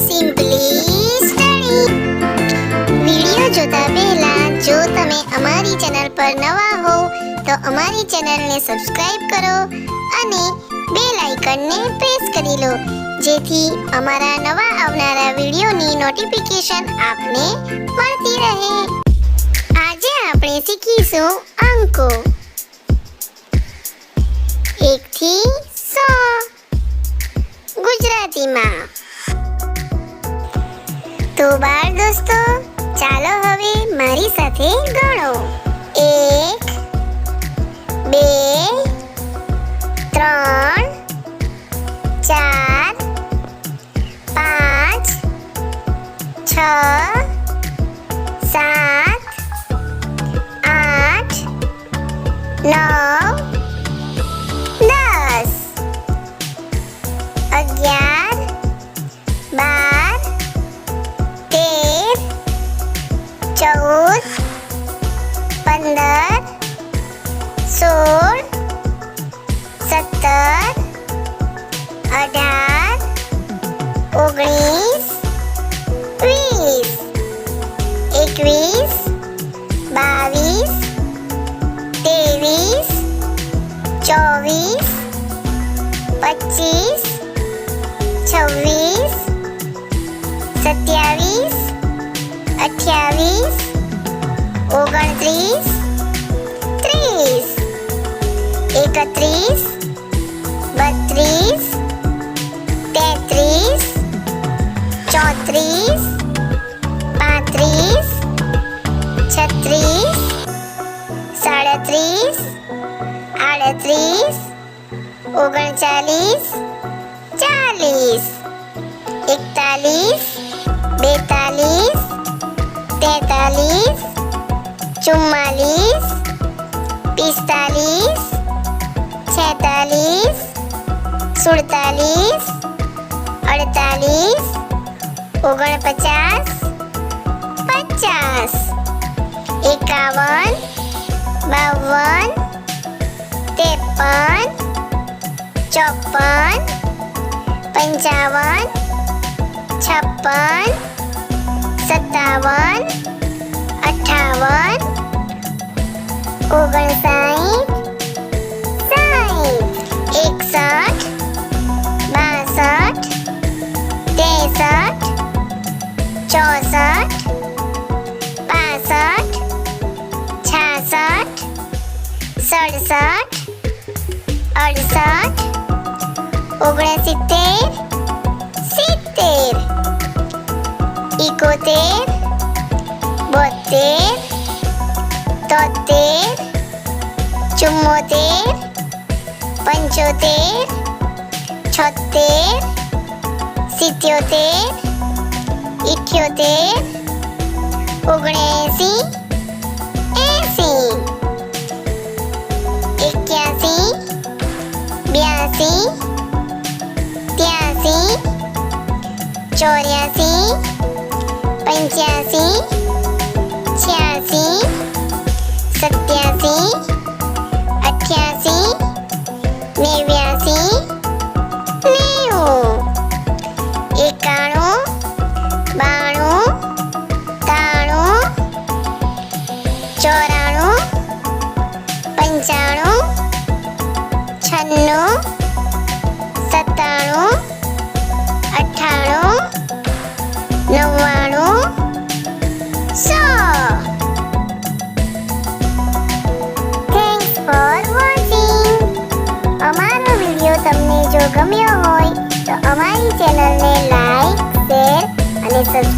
Simply study video જોતા પહેલા જો તમે અમારી ચેનલ પર નવા હો તો અમારી ચેનલને સબસ્ક્રાઇબ કરો અને બેલ આઇકનને પ્રેસ કરી લો જેથી અમારા નવા આવનારા વિડિયોની નોટિફિકેશન આપને મળતી રહે। આજે આપણે શીખીશું અંકો 1 થી 100 ગુજરાતીમાં। તો બાળ દોસ્તો ચાલો હવે મારી સાથે ગણો। 1 2 3 4 5 6 7 8 9 10 11 12 13 14 15 16 17 18 19 20 21 22 23 24 25 26 27 28 29 30 31 32 33 34 35 36 37 38 39 40 41 42 43 44 45 46 47 48 49 50 51 52 53 54 55 56 57 58 59 60 61 62 63 64 65 66 67 68 69 70 71 72 73 74 76 77 78 79 80 81 82 83 84 85 86 87 89 તમને જો ગમ્યો હોય તો અમારી ચેનલને લાઈક, શેર અને સબસ્ક્રાઇબ